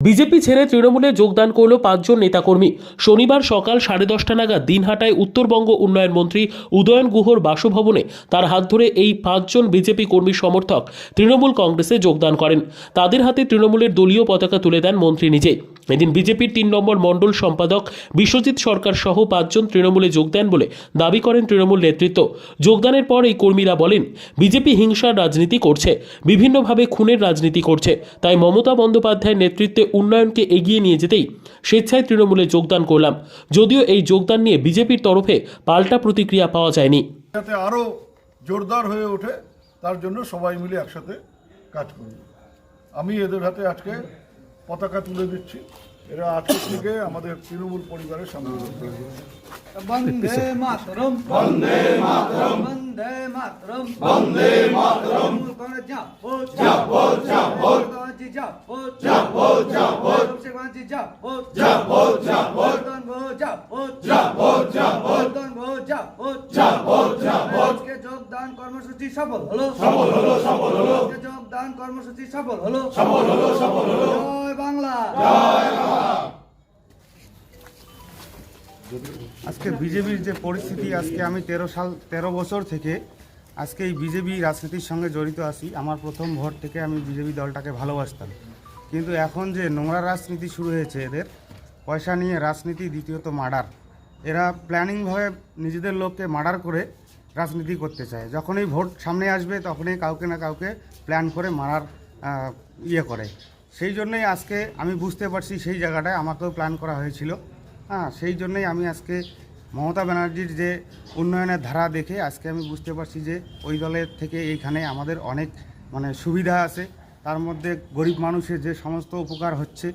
BJP ছেড়ে তৃণমূলে যোগদান করল 5 জন নেতাকর্মী। শনিবার সকাল 10:30 নাগাদ দিনহাটায় উত্তরবঙ্গ উন্নয়ন মন্ত্রী উদয়ন গুহর বাসভবনে তার হাত ধরে এই 5 জন বিজেপি কর্মী সমর্থক তৃণমূল কংগ্রেসে যোগদান করেন। তাদের হাতে তৃণমূলের দলীয় পতাকা তুলে দেন মন্ত্রী নিজে। এদিন বিজেপির 3 নম্বর মণ্ডল সম্পাদক বিশ্বজিৎ সরকার সহ 5 জন তৃণমূলে যোগ দেন বলে দাবি করেন তৃণমূল নেতৃত্ব। যোগদানের পর এই কর্মীরা বলেন, বিজেপি হিংসার রাজনীতি করছে, বিভিন্নভাবে খুনের রাজনীতি করছে। তাই মমতা বন্দ্যোপাধ্যায়ের নেতৃত্বে উন্নয়নকে এগিয়ে নিয়ে যেতেই স্বেচ্ছায় তৃণমূলে যোগদান করলাম। যদিও এই যোগদান নিয়ে বিজেপির তরফে পাল্টা প্রতিক্রিয়া পাওয়া যায়নি। যাতে আরও জোরদার হয়ে ওঠে তার জন্য সবাই মিলে একসাথে কাজ করব। আমি এদের হাতে আজকে পতাকা তুলে দিচ্ছি। এরা আজকে থেকে আমাদের তৃণমূল পরিবারের সামনে বন্দে মাতরম বন্দে মাতরম বন্দে মাতরম বন্দে মাতরম কংগ্রেস জাপোজ জাপোজ জাপোজ কংগ্রেস জাপোজ জাপোজ জাপোজ কংগ্রেস জাপোজ জাপোজ জাপোজ কংগ্রেস জাপোজ জাপোজ জাপোজ কংগ্রেস জাপোজ জাপোজ জাপোজ কে যোগদান কর্মসূচি সফল হলো সফল হলো সফল হলো কে যোগদান কর্মসূচি সফল হলো সফল হলো সফল হলো জয় বাংলা জয় বাংলা। আজকে বিজেপির যে পরিস্থিতি, আজকে আমি 13 বছর থেকে আজকে এই বিজেপি রাজনীতির সঙ্গে জড়িত আছি। আমার প্রথম ভোট থেকে আমি বিজেপি দলটাকে ভালোবাসতাম, কিন্তু এখন যে নোংরা রাজনীতি শুরু হয়েছে, এদের পয়সা নিয়ে রাজনীতি, দ্বিতীয়ত মার্ডার। এরা প্ল্যানিংভাবে নিজেদের লোককে মার্ডার করে রাজনীতি করতে চায়। যখনই ভোট সামনে আসবে তখনই কাউকে না কাউকে প্ল্যান করে মারার করে। সেই জন্যই আজকে আমি বুঝতে পারছি সেই জায়গাটায় আমাকেও প্ল্যান করা হয়েছিল। সেই জন্যই আমি আজকে মমতা ব্যানার্জির যে উন্নয়নের ধারা দেখে আজকে আমি বুঝতে পারছি যে ওই দলের থেকে এইখানে আমাদের অনেক সুবিধা আছে। তার মধ্যে গরিব মানুষের যে সমস্ত উপকার হচ্ছে,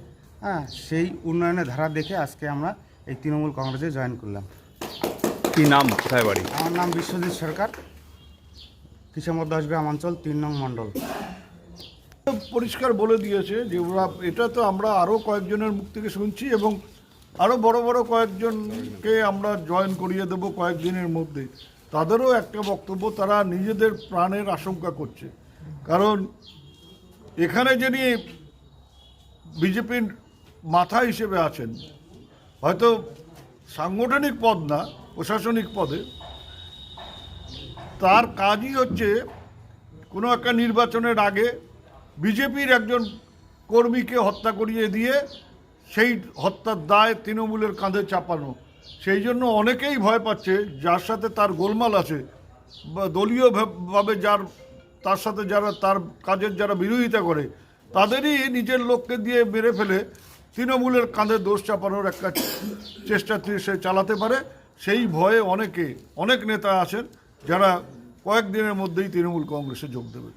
সেই উন্নয়নের ধারা দেখে আজকে আমরা এই তৃণমূল কংগ্রেসে জয়েন করলাম। কি নাম, কোথায় বাড়ি? আমার নাম বিশ্বজিৎ সরকার, কিশোর 10 গ্রাম অঞ্চল 3 নং মণ্ডল। পরিষ্কার বলে দিয়েছে যে ওরা, এটা তো আমরা আরও কয়েকজনের মুখ থেকে শুনছি এবং আরও বড় বড় কয়েকজনকে আমরা জয়েন করিয়ে দেবো কয়েকদিনের মধ্যে। তাদেরও একটা বক্তব্য, তারা নিজেদের প্রাণের আশঙ্কা করছে। কারণ এখানে যিনি বিজেপির মাথা হিসেবে আছেন, হয়তো সাংগঠনিক পদ না, প্রশাসনিক পদে, তার কাজই হচ্ছে কোনো একটা নির্বাচনের আগে বিজেপির একজন কর্মীকে হত্যা করিয়ে দিয়ে সেই হত্যার দায় তৃণমূলের কাঁধে চাপানো। সেই জন্য অনেকেই ভয় পাচ্ছে, যার সাথে তার গোলমাল আছে বা দলীয়ভাবে তার সাথে যারা তার কাজের যারা বিরোধিতা করে, তাদেরই নিজের লোককে দিয়ে মেরে ফেলে তৃণমূলের কাঁধে দোষ চাপানোর একটা চেষ্টা সে চালাতে পারে। সেই ভয়ে অনেক নেতা আছেন যারা কয়েকদিনের মধ্যেই তৃণমূল কংগ্রেসে যোগ দেবে।